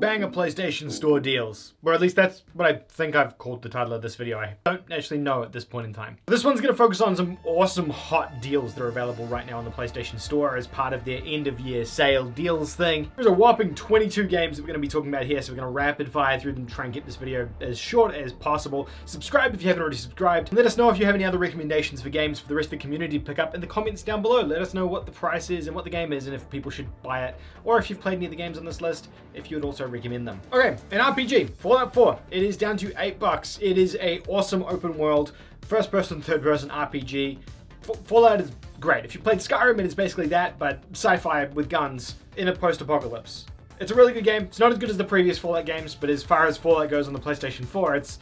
banger PlayStation Store deals. Or at least that's what I think I've called the title of this video. I don't actually know at this point in time. This one's going to focus on some awesome hot deals that are available right now on the PlayStation Store as part of their end of year sale deals thing. There's a whopping 22 games that we're going to be talking about here, so we're going to rapid fire through them to try and get this video as short as possible. Subscribe if you haven't already subscribed. And let us know if you have any other recommendations for games for the rest of the community to pick up in the comments down below. Let us know what the price is and what the game is and if people should buy it, or if you've played any of the games on this list, if you would also recommend them. Okay, an RPG, Fallout 4. It is down to $8. It is a awesome open world, first person, third person RPG. Fallout is great. If you played Skyrim, it is basically that, but sci-fi with guns in a post-apocalypse. It's a really good game. It's not as good as the previous Fallout games, but as far as Fallout goes on the PlayStation 4, it's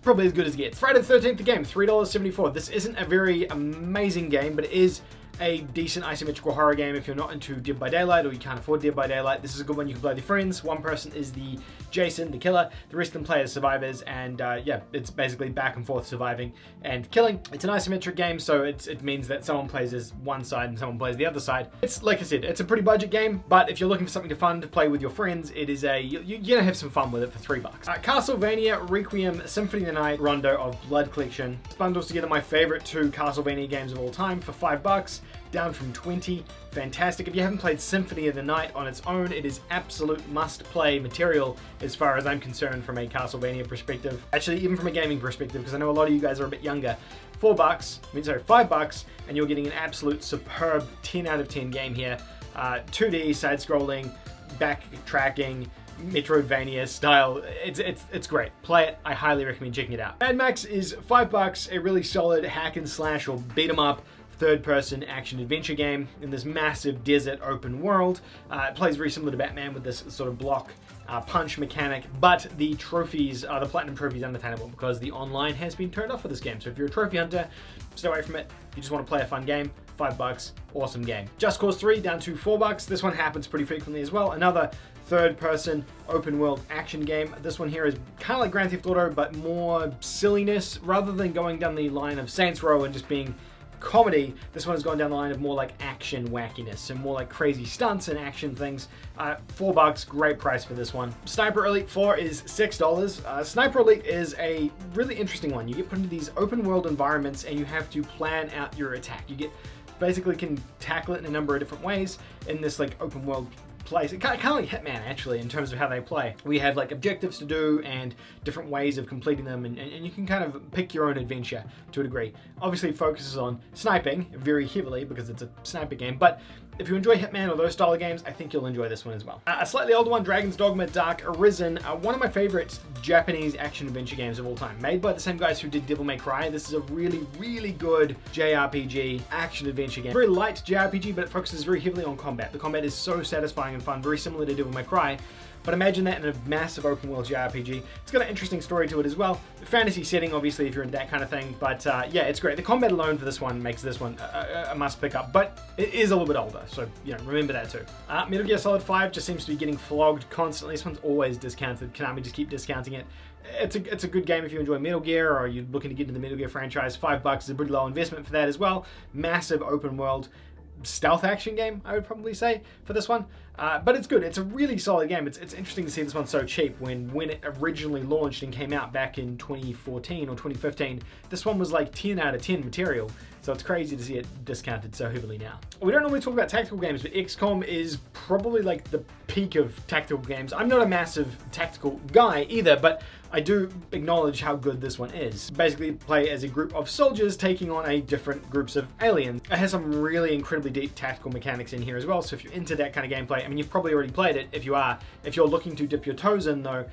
probably as good as it gets. Friday the 13th, the game, $3.74. This isn't a very amazing game, but it is a decent isometrical horror game if you're not into Dead by Daylight or you can't afford Dead by Daylight. This is a good one you can play with your friends. One person is the Jason, the killer. The rest of them play as survivors, and yeah, it's basically back and forth surviving and killing. It's an isometric game, so it means that someone plays as one side and someone plays the other side. It's, like I said, it's a pretty budget game, but if you're looking for something fun to play with your friends, it is you're gonna have some fun with it for $3. Castlevania Requiem Symphony of the Night Rondo of Blood Collection. This bundles together my favorite two Castlevania games of all time for $5. Down from 20. Fantastic. If you haven't played Symphony of the Night on its own, it is absolute must-play material as far as I'm concerned from a Castlevania perspective. Actually, even from a gaming perspective, because I know a lot of you guys are a bit younger. $5, and you're getting an absolute superb 10 out of 10 game here. 2D, side-scrolling, backtracking, Metroidvania style. It's great. Play it. I highly recommend checking it out. Mad Max is $5, a really solid hack and slash or beat 'em up third-person action-adventure game in this massive desert open world. It plays very similar to Batman with this sort of block punch mechanic, but the trophies, the platinum trophies, unattainable because the online has been turned off for this game. So if you're a trophy hunter, stay away from it. If you just want to play a fun game, $5, awesome game. Just Cause 3 down to $4. This one happens pretty frequently as well. Another third-person open-world action game. This one here is kind of like Grand Theft Auto, but more silliness rather than going down the line of Saints Row and just being comedy. This one has gone down the line of more like action wackiness, so more like crazy stunts and action things. $4, great price for this one. Sniper Elite 4 is $6. Sniper Elite is a really interesting one. You get put into these open world environments and you have to plan out your attack. You basically can tackle it in a number of different ways in this like open world place. Kind of like Hitman actually in terms of how they play. We have like objectives to do and different ways of completing them, and you can kind of pick your own adventure to a degree. Obviously it focuses on sniping very heavily because it's a sniper game, but if you enjoy Hitman or those style of games, I think you'll enjoy this one as well. A slightly older one, Dragon's Dogma Dark Arisen, one of my favorite Japanese action-adventure games of all time. Made by the same guys who did Devil May Cry. This is a really, really good JRPG action-adventure game. Very light JRPG, but it focuses very heavily on combat. The combat is so satisfying and fun, very similar to Devil May Cry. But imagine that in a massive open world JRPG. It's got an interesting story to it as well. Fantasy setting, obviously, if you're in that kind of thing. But yeah, it's great. The combat alone for this one makes this one a must pick up. But it is a little bit older, so you know, remember that too. Metal Gear Solid 5 just seems to be getting flogged constantly. This one's always discounted. Konami just keep discounting it. It's a good game if you enjoy Metal Gear or you're looking to get into the Metal Gear franchise. $5 is a pretty low investment for that as well. Massive open world stealth action game, I would probably say, for this one. But it's good. It's a really solid game. It's interesting to see this one so cheap when it originally launched and came out back in 2014 or 2015. This one was like 10 out of 10 material. So it's crazy to see it discounted so heavily now. We don't normally talk about tactical games, but XCOM is probably like the peak of tactical games. I'm not a massive tactical guy either, but I do acknowledge how good this one is. Basically, play as a group of soldiers taking on different groups of aliens. It has some really incredibly deep tactical mechanics in here as well, so if you're into that kind of gameplay, I mean, you've probably already played it. If you are, if you're looking to dip your toes in though,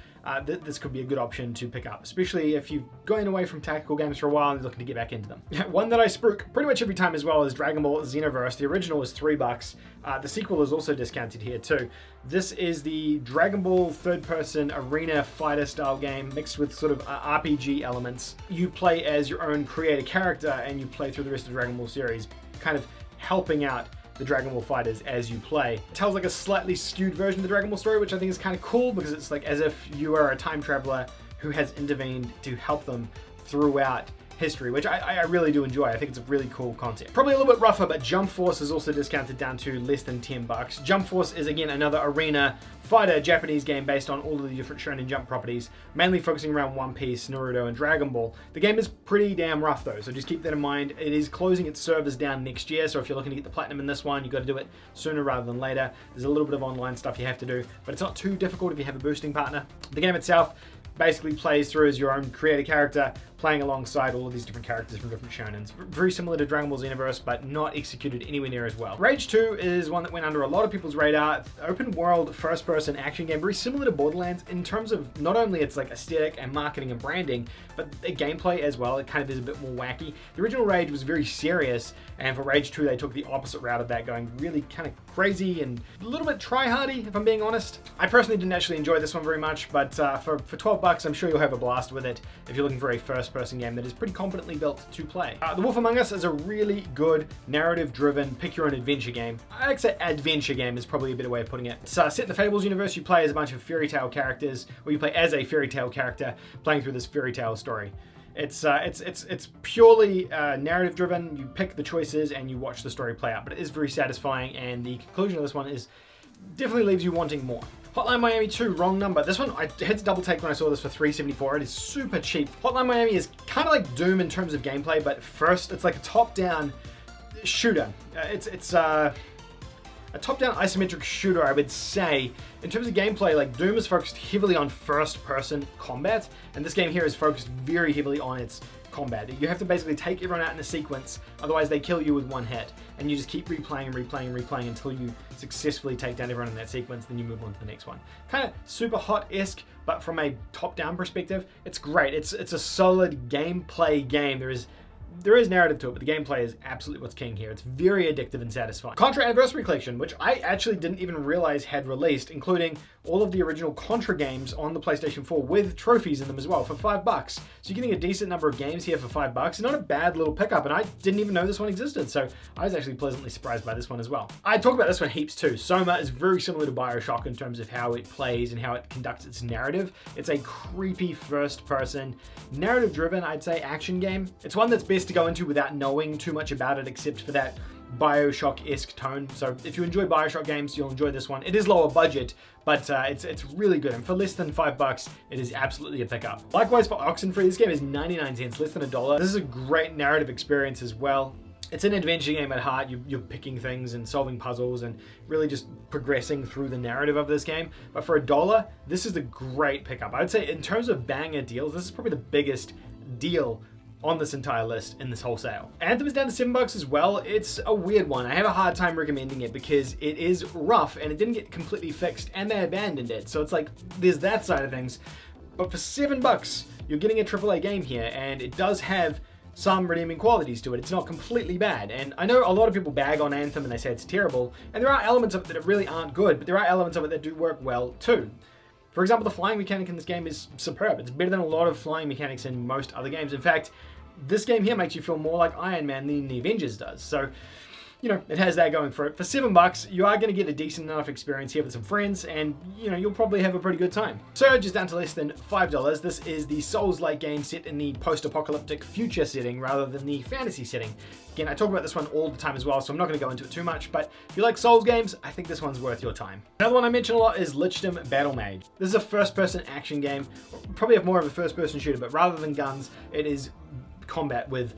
this could be a good option to pick up, especially if you've going away from tactical games for a while and looking to get back into them. One that I spruik pretty much every time as well is Dragon Ball Xenoverse. The original is $3. The sequel is also discounted here too. This is the Dragon Ball third-person arena fighter style game mixed with sort of RPG elements. You play as your own creator character and you play through the rest of the Dragon Ball series, kind of helping out the Dragon Ball fighters as you play. It tells like a slightly skewed version of the Dragon Ball story, which I think is kind of cool because it's like as if you are a time traveler who has intervened to help them throughout history, which I really do enjoy. I think it's a really cool concept. Probably a little bit rougher, but Jump Force is also discounted down to less than $10. Jump Force is again another arena fighter Japanese game based on all of the different Shonen Jump properties, mainly focusing around One Piece, Naruto, and Dragon Ball. The game is pretty damn rough though, so just keep that in mind. It is closing its servers down next year, so if you're looking to get the platinum in this one, you've got to do it sooner rather than later. There's a little bit of online stuff you have to do, but it's not too difficult if you have a boosting partner. The game itself basically plays through as your own created character, playing alongside all of these different characters from different shonens. Very similar to Dragon Ball Xenoverse, but not executed anywhere near as well. Rage 2 is one that went under a lot of people's radar. Open world, first person action game, very similar to Borderlands in terms of not only its like aesthetic and marketing and branding, but the gameplay as well. It kind of is a bit more wacky. The original Rage was very serious, and for Rage 2 they took the opposite route of that, going really kind of crazy and a little bit try-hardy, if I'm being honest. I personally didn't actually enjoy this one very much, but for $12, I'm sure you'll have a blast with it if you're looking for a first-person game that is pretty competently built to play. The Wolf Among Us is a really good narrative-driven pick-your-own-adventure game. I'd say adventure game is probably a better way of putting it. It's set in the Fables universe. You play as a bunch of fairy tale characters, or you play as a fairy tale character playing through this fairy tale story. It's purely narrative-driven. You pick the choices and you watch the story play out, but it is very satisfying, and the conclusion of this one is definitely leaves you wanting more. Hotline Miami 2, wrong number. This one, I had to double take when I saw this for $3.74. It is super cheap. Hotline Miami is kind of like Doom in terms of gameplay, but first, it's like a top-down shooter. It's a top-down isometric shooter, I would say. In terms of gameplay, like Doom is focused heavily on first-person combat, and this game here is focused very heavily on its combat. You have to basically take everyone out in a sequence, otherwise they kill you with one hit, and you just keep replaying until you successfully take down everyone in that sequence, then you move on to the next one. Kind of super hot-esque, but from a top-down perspective, it's great. It's a solid gameplay game. There is narrative to it, but the gameplay is absolutely what's king here. It's very addictive and satisfying. Contra Anniversary Collection, which I actually didn't even realize had released, including all of the original Contra games on the PlayStation 4 with trophies in them as well for $5. So you're getting a decent number of games here for $5. It's not a bad little pickup, and I didn't even know this one existed, so I was actually pleasantly surprised by this one as well. I talk about this one heaps too. Soma is very similar to BioShock in terms of how it plays and how it conducts its narrative. It's a creepy first-person, narrative-driven, I'd say, action game. It's one that's best to go into without knowing too much about it, except for that BioShock-esque tone. So if you enjoy BioShock games, you'll enjoy this one. It is lower budget, but it's really good. And for less than $5, it is absolutely a pickup. Likewise for Oxenfree, this game is 99 cents, less than $1. This is a great narrative experience as well. It's an adventure game at heart. You're picking things and solving puzzles and really just progressing through the narrative of this game. But for $1, this is a great pickup. I would say in terms of banger deals, this is probably the biggest deal on this entire list in this whole sale. Anthem is down to $7 as well. It's a weird one. I have a hard time recommending it because it is rough and it didn't get completely fixed and they abandoned it. So it's like, there's that side of things. But for $7, you're getting a AAA game here, and it does have some redeeming qualities to it. It's not completely bad. And I know a lot of people bag on Anthem and they say it's terrible, and there are elements of it that really aren't good, but there are elements of it that do work well too. For example, the flying mechanic in this game is superb. It's better than a lot of flying mechanics in most other games. In fact, this game here makes you feel more like Iron Man than the Avengers does. So, you know, it has that going for it. For $7, you are going to get a decent enough experience here with some friends, and, you know, you'll probably have a pretty good time. So, just down to less than $5, this is the Souls-like game set in the post-apocalyptic future setting rather than the fantasy setting. Again, I talk about this one all the time as well, so I'm not going to go into it too much, but if you like Souls games, I think this one's worth your time. Another one I mention a lot is Lichen Battle Mage. This is a first-person action game, probably more of a first-person shooter, but rather than guns, it is combat with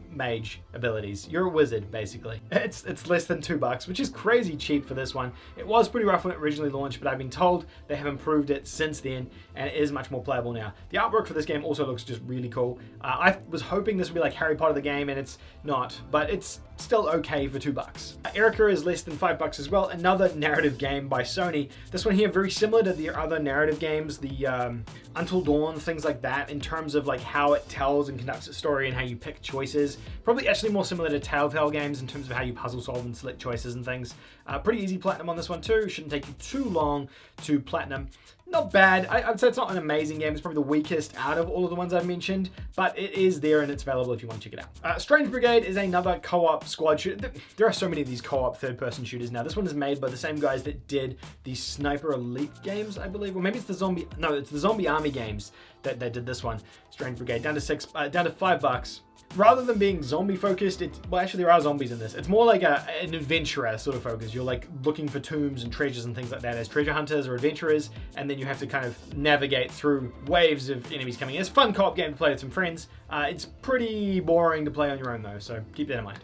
mage abilities. You're a wizard, basically. It's less than $2, which is crazy cheap for this one. It was pretty rough when it originally launched, but I've been told they have improved it since then, and it is much more playable now. The artwork for this game also looks just really cool. I was hoping this would be like Harry Potter the game, and it's not, but it's still okay for $2. Erica is less than $5 as well. Another narrative game by Sony. This one here, very similar to the other narrative games, the Until Dawn, things like that, in terms of like how it tells and conducts its story and how you pick choices. Probably actually more similar to Telltale games in terms of how you puzzle solve and select choices and things. Pretty easy platinum on this one too. Shouldn't take you too long to platinum. Not bad. I'd say it's not an amazing game. It's probably the weakest out of all of the ones I've mentioned, but it is there and it's available if you want to check it out. Strange Brigade is another co-op squad shooter. There are so many of these co-op third-person shooters now. This one is made by the same guys that did the Sniper Elite games, I believe, or maybe it's the Zombie Army games that did this one. Strange Brigade down to $5. Rather than being zombie focused, well, actually there are zombies in this. It's more like an adventurer sort of focus. You're like looking for tombs and treasures and things like that as treasure hunters or adventurers, and then you have to kind of navigate through waves of enemies coming in. It's a fun co-op game to play with some friends. It's pretty boring to play on your own though, so keep that in mind.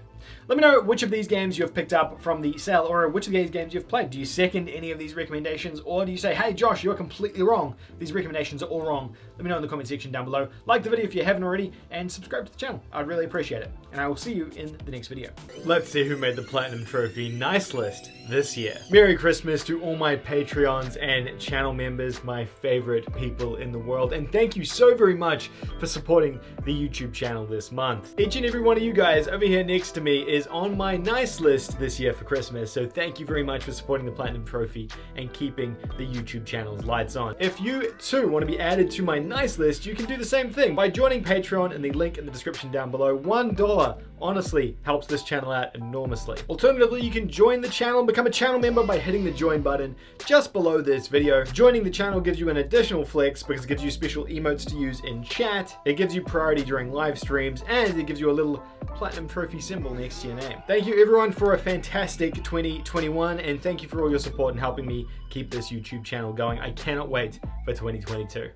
Let me know which of these games you have picked up from the sale, or which of these games you've played. Do you second any of these recommendations, or do you say, hey Josh, you're completely wrong. These recommendations are all wrong. Let me know in the comment section down below. Like the video if you haven't already, and subscribe to the channel. I'd really appreciate it. And I will see you in the next video. Let's see who made the Platinum Trophy Nice List this year. Merry Christmas to all my Patreons and channel members, my favorite people in the world. And thank you so very much for supporting the YouTube channel this month. Each and every one of you guys over here next to me is on my nice list this year for Christmas, so thank you very much for supporting the Platinum Trophy and keeping the YouTube channel's lights on. If you too want to be added to my nice list, you can do the same thing by joining Patreon in the link in the description down below. $1 honestly helps this channel out enormously. Alternatively, you can join the channel and become a channel member by hitting the join button just below this video. Joining the channel gives you an additional flex because it gives you special emotes to use in chat, it gives you priority during live streams, and it gives you a little Platinum Trophy symbol next to your name. Thank you everyone for a fantastic 2021, and thank you for all your support in helping me keep this YouTube channel going. I cannot wait for 2022.